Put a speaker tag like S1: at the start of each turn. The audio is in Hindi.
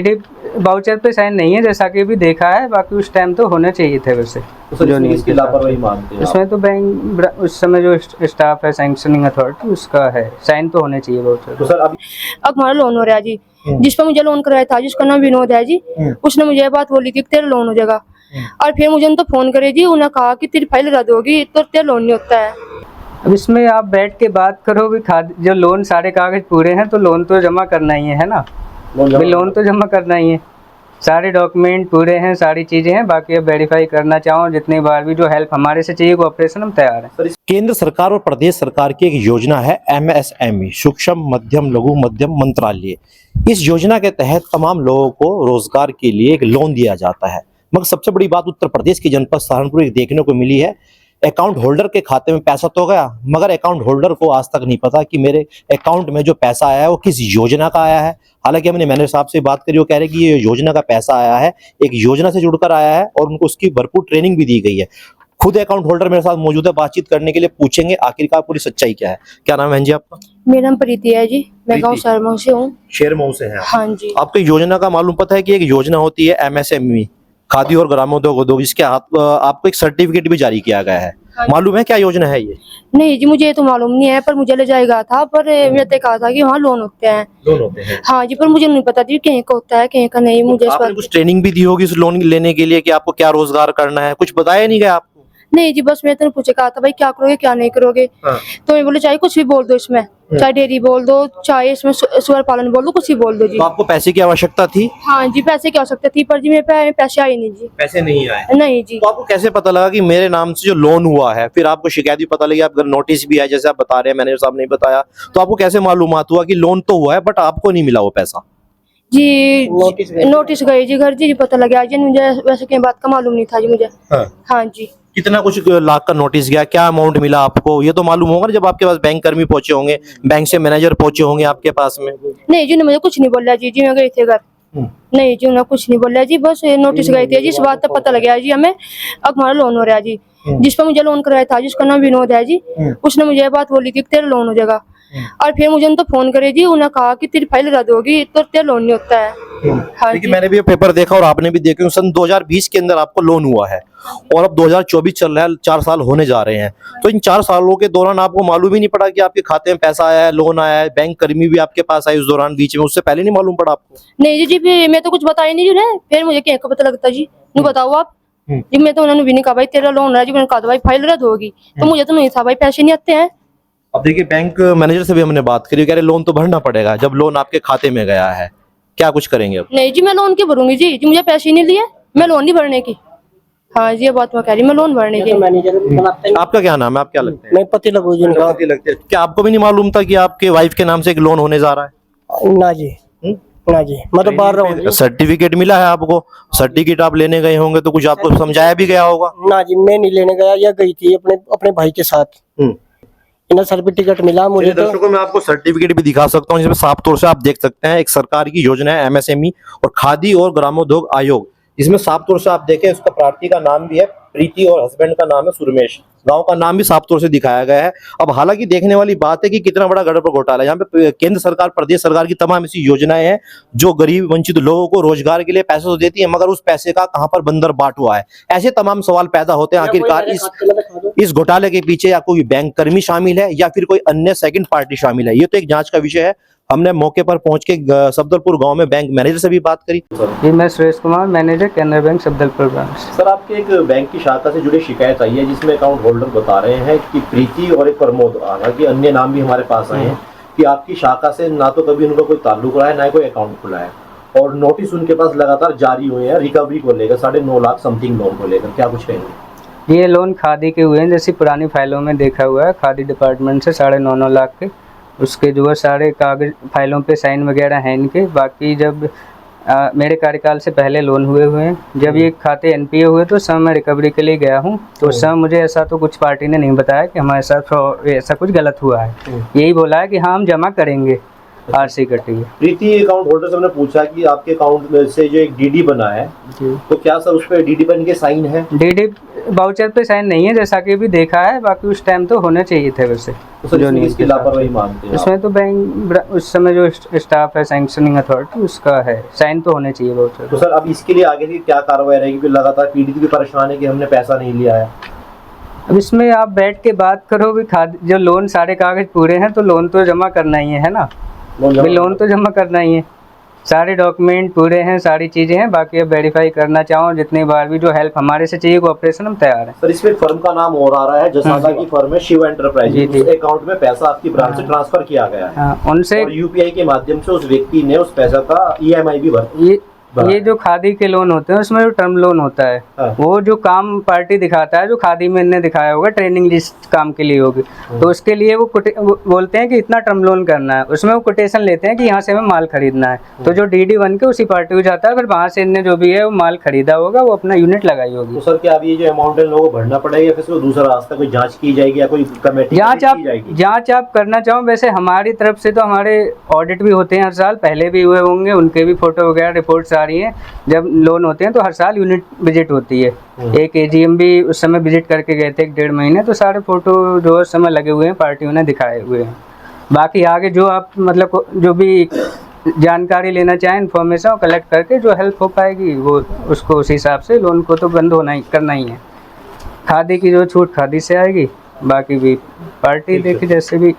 S1: वाउचर पे साइन नहीं है जैसा कि अभी देखा है, बाकी उस टाइम तो होने चाहिए थे वैसे।
S2: तो जो नहीं इसकी लापरवाही मानते हैं
S1: उसमें तो बैंक उस समय जो स्टाफ है सैंक्शनिंग अथॉरिटी उसका है, साइन तो होने चाहिए वाउचर।
S2: तो सर
S3: अब हमारा लोन हो रहा है जी, जिस पर मुझे लोन कराया था जिसका नाम विनोद है जी, उसने मुझे ये बात बोली थी कि तेरा लोन हो जाएगा, और फिर मुझे तो फोन करे जी, उन्होंने कहा कि तेरी फाइल रद्द होगी तो तेरा लोन नहीं होता है।
S1: अब इसमें आप बैठ के बात करो भी जो लोन सारे कागज पूरे हैं तो लोन तो जमा करना ही है ना, लोन तो जमा करना ही है, सारे डॉक्यूमेंट पूरे हैं, सारी चीजें हैं, बाकी अब वेरीफाई करना चाहो जितनी बार भी जो हेल्प हमारे से चाहिए कोऑपरेशन हम तैयार हैं।
S4: केंद्र सरकार और प्रदेश सरकार की एक योजना है MSME, सूक्ष्म मध्यम लघु मध्यम मंत्रालय। इस योजना के तहत तमाम लोगों को रोजगार के लिए एक लोन दिया जाता है। मगर सबसे बड़ी बात उत्तर प्रदेश की जनपद सहारनपुर देखने को मिली है, अकाउंट होल्डर के खाते में पैसा तो गया, मगर अकाउंट होल्डर को आज तक नहीं पता कि मेरे अकाउंट में जो पैसा आया है वो किस योजना का आया है। हालांकि हमने मैनेजर साहब से बात करी, वो कह रहे कि ये योजना का पैसा आया है, एक योजना से जुड़कर आया है और उनको उसकी भरपूर ट्रेनिंग भी दी गई है। खुद अकाउंट होल्डर मेरे साथ मौजूद है, बातचीत करने के लिए पूछेंगे आखिरकार पूरी सच्चाई क्या है। क्या नाम है बहन जी आपका?
S3: मेरा नाम प्रीति है जी, मैं गाँव शर्मा से हूँ।
S4: शेरमऊ से है?
S3: हाँ जी।
S4: आपको योजना का मालूम पता है कि एक योजना होती है MSME, खादी और ग्रामोद्योग उद्योग, जिसके आपको एक सर्टिफिकेट भी जारी किया गया है, मालूम है क्या योजना है ये?
S3: नहीं जी, मुझे तो मालूम नहीं है, पर मुझे ले जाएगा था, पर मैंने तो कहा था कि वहाँ लोन होते हैं।
S4: लोन होते हैं?
S3: हाँ जी, पर मुझे नहीं पता जी कहीं का होता है कहीं का नहीं। मुझे
S4: आपने कुछ ट्रेनिंग भी दी होगी इस लोन लेने के लिए कि आपको क्या रोजगार करना है, कुछ बताया नहीं गया आपको?
S3: नहीं जी, बस मैं तो पूछे कहा था भाई क्या करोगे क्या नहीं करोगे।
S4: हाँ।
S3: तो मैं बोले चाहे कुछ भी बोल दो इसमें, चाहे डेयरी बोल दो, चाहे इसमें सुअर पालन बोल दो, कुछ भी बोल दो जी।
S4: तो आपको पैसे की आवश्यकता थी?
S3: हाँ जी, पैसे की आवश्यकता थी, पर जी मेरे पैसे आए नहीं जी।
S4: पैसे नहीं आए?
S3: नहीं जी।
S4: तो आपको कैसे पता लगा कि मेरे नाम से जो लोन हुआ है? फिर आपको शिकायत भी पता लगी, आपका नोटिस भी है जैसे आप बता रहे हैं, मैनेजर साहब ने बताया, तो आपको कैसे मालूमात हुआ कि लोन तो हुआ है बट आपको नहीं मिला वो पैसा?
S3: जी नोटिस गई जी घर जी, पता लगा जी, मुझे वैसे कहीं बात का मालूम नहीं था जी मुझे। हाँ जी।
S4: कितना कुछ लाख का नोटिस गया, क्या अमाउंट मिला आपको, ये तो मालूम होगा ना जब आपके पास बैंक कर्मी पहुंचे होंगे, बैंक से मैनेजर पहुंचे होंगे आपके पास में।
S3: नहीं जी, मुझे कुछ नहीं बोला जी, मैं गई थी घर। नहीं जी, उन्होंने कुछ नहीं बोला जी, बस नोटिस गई थी जी, इस बात का पता लग गया जी हमें अब हमारा लोन हो रहा है जी, जिस पर मुझे लोन कराया था जिसका नाम विनोद है जी, उसने मुझे ये बात बोली थी कि तेरा लोन हो जाएगा, और फिर मुझे तो फोन करे जी, उन्होंने कहा कि तेरी फाइल रद्द होगी तो तेरा लोन नहीं होता है। हाँ
S4: लेकिन मैंने भी ये पेपर देखा और आपने भी देखा, सन 2020 के अंदर आपको लोन हुआ है और अब 2024 चल रहा है, 4 साल होने जा रहे हैं। तो इन 4 सालों के दौरान आपको मालूम ही नहीं पड़ा कि आपके खाते में पैसा आया है, लोन आया है, बैंक कर्मी भी आपके पास आए उस दौरान बीच में, उससे पहले नहीं मालूम पड़ा आपको?
S3: नहीं जी, फिर मैं तो कुछ बताया नहीं जी, फिर मुझे क्या पता लगता जी, नहीं बताओ आप जी। मैं तो उन्होंने भी नहीं कहा भाई तेरा लोन है जी, मैंने कहा भाई फाइल रद्द होगी, तो मुझे तो नहीं था भाई, पैसे नहीं आते हैं।
S4: अब देखिए बैंक मैनेजर से भी हमने बात करी, कह रहे लोन तो भरना पड़ेगा जब लोन आपके खाते में गया है, क्या कुछ करेंगे अब?
S3: नहीं जी, मैं लोन क्यों भरूंगी जी, मुझे पैसे नहीं लिए, मैं लोन नहीं भरने की। हाँ जी, ये बात मैं कह रही, मैं लोन भरने की।
S4: आपका क्या नाम है, आप क्या लगते हैं?
S5: मैं पति लगू जी।
S4: पति लगते हैं। क्या आपको भी नहीं मालूम था कि आपके वाइफ के नाम से एक लोन होने जा रहा है?
S5: ना जी, ना जी, मैं तो बाहर रहूँ।
S4: सर्टिफिकेट मिला है आपको, सर्टिफिकेट आप लेने गए होंगे तो कुछ आपको समझाया भी गया होगा?
S5: ना जी, मैं नहीं लेने गया, या गई थी अपने भाई के साथ, इन्हें सर्टिफिकेट मिला मुझे। तो
S4: दर्शकों मैं आपको सर्टिफिकेट भी दिखा सकता हूँ, जिसमें साफ तौर से आप देख सकते हैं एक सरकार की योजना है MSME और खादी और ग्रामोद्योग आयोग, जिसमें साफ तौर से आप देखें उसका प्रार्थी का नाम भी है प्रीति और हस्बैंड का नाम है सुरमेश, गांव का नाम भी साफ तौर से दिखाया गया है। अब हालांकि देखने वाली बात है कि कितना बड़ा गड़बड़ घोटाला है, यहाँ पे केंद्र सरकार प्रदेश सरकार की तमाम ऐसी योजनाएं हैं जो गरीब वंचित लोगों को रोजगार के लिए पैसे तो देती है, मगर उस पैसे का कहां पर बंदर बाट हुआ है, ऐसे तमाम सवाल पैदा होते हैं। आखिरकार इस घोटाले के पीछे या कोई बैंक कर्मी शामिल है या फिर कोई अन्य सेकंड पार्टी शामिल है, ये तो एक जांच का विषय है। हमने मौके पर पहुंच के सफदरपुर गांव में बैंक मैनेजर से भी बात करी।
S1: जी मैं Suresh Kumar, manager Canara bank Safdarpur branch.
S2: Sir आपके एक बैंक की शाखा से जुड़ी शिकायत आई है जिसमें अकाउंट होल्डर बता रहे हैं कि प्रीति और एक प्रमोद, हालांकि अन्य नाम भी हमारे पास आए हैं, कि आपकी शाखा से ना तो कभी उनका कोई ताल्लुक रहा है ना कोई अकाउंट खुला है, और नोटिस उनके पास लगातार जारी हुए हैं रिकवरी को लेकर 9.5 लाख समथिंग लोन को लेकर, क्या कुछ कहेंगे?
S1: ये लोन खादी के हुए हैं, जैसी पुरानी फाइलों में देखा हुआ है, खादी डिपार्टमेंट से 9.5 लाख के, उसके जो है सारे कागज फाइलों पे साइन वगैरह हैं इनके। बाकी जब मेरे कार्यकाल से पहले लोन हुए हैं, जब ये खाते NPA हुए तो उस समय मैं रिकवरी के लिए गया हूँ, तो उस समय मुझे ऐसा तो कुछ पार्टी ने नहीं बताया कि हमारे साथ ऐसा कुछ गलत हुआ है, यही बोला है कि हाँ हम जमा करेंगे RC कटेगी।
S2: प्रीति अकाउंट होल्डर से हमने पूछा कि आपके अकाउंट में से जो एक DD बना है, तो क्या सर उस पर DD बन के साइन है?
S1: DD वाउचर पे साइन नहीं है जैसा कि अभी देखा है, बाकी उस टाइम तो होने चाहिए थे वैसे।
S2: तो सर
S1: जो
S2: इसमें
S1: नहीं
S2: किसकी लापरवाही मानते हैं आप?
S1: इसमें तो बैंक उस समय जो स्टाफ है सैंक्शनिंग अथॉरिटी उसका है, साइन तो होने चाहिए वाउचर।
S2: तो सर अब इसके लिए आगे की क्या कार्रवाई रहेगी, क्योंकि लगातार पीड़ित भी परेशान है कि हमने पैसा नहीं लिया है।
S1: अब इसमें आप बैठ के बात करो भी जो लोन सारे कागज पूरे हैं तो लोन तो जमा करना ही है ना, लोन तो जमा करना ही है, सारे डॉक्यूमेंट पूरे हैं, सारी चीज़ें हैं। बाकी अब वेरीफाई करना चाहो जितनी बार भी जो हेल्प हमारे से चाहिए कोऑपरेशन हम तैयार हैं।
S2: सर इसमें फर्म का नाम और आ रहा है, जसादा की फर्म है शिव एंटरप्राइज,
S1: जी।
S2: उस अकाउंट में पैसा आपकी ब्रांच से ट्रांसफर किया गया है
S1: हाँ, उनसे
S2: और यूपीआई के माध्यम से उस व्यक्ति ने उस पैसा का ईएमआई भी भर
S1: ये जो खादी के लोन होते हैं उसमें जो टर्म लोन होता है
S2: हाँ।
S1: वो जो काम पार्टी दिखाता है, जो खादी में इनने दिखाया होगा ट्रेनिंग लिस्ट काम के लिए होगी, तो उसके लिए वो बोलते हैं कि इतना टर्म लोन करना है, उसमें वो कोटेशन लेते हैं कि यहाँ से हमें माल खरीदना है, तो जो डीडी बन के उसी पार्टी को जाता है, फिर वहाँ से इनने जो भी है वो माल खरीदा होगा, वो अपना यूनिट लगाई होगी।
S2: तो सर क्या अब ये जो अमाउंट है लोगों को भरना पड़ेगा या फिर इसको दूसरा रास्ता कोई जांच की जाएगी या कोई कमेटी की जाएगी?
S1: जांच आप करना चाहो वैसे हमारी तरफ से तो हमारे ऑडिट भी होते हैं हर साल, पहले भी हुए होंगे, उनके भी फोटो वगैरह रिपोर्ट्स आ रही हैं। जब लोन होते हैं तो हर साल यूनिट विजिट होती है, एक एजीएम भी उस समय विजिट करके गए थे 1.5 महीने, तो सारे फोटो जो उस समय लगे हुए हैं पार्टियों ने दिखाए हुए हैं। बाकी आगे जो आप मतलब जो भी जानकारी लेना चाहें इन्फॉर्मेशन कलेक्ट करके जो हेल्प हो पाएगी वो उसको उस हिसाब से लोन को तो बंद होना ही करना ही है। खादी की जो छूट खादी से आएगी, बाकी भी पार्टी देखी जैसे भी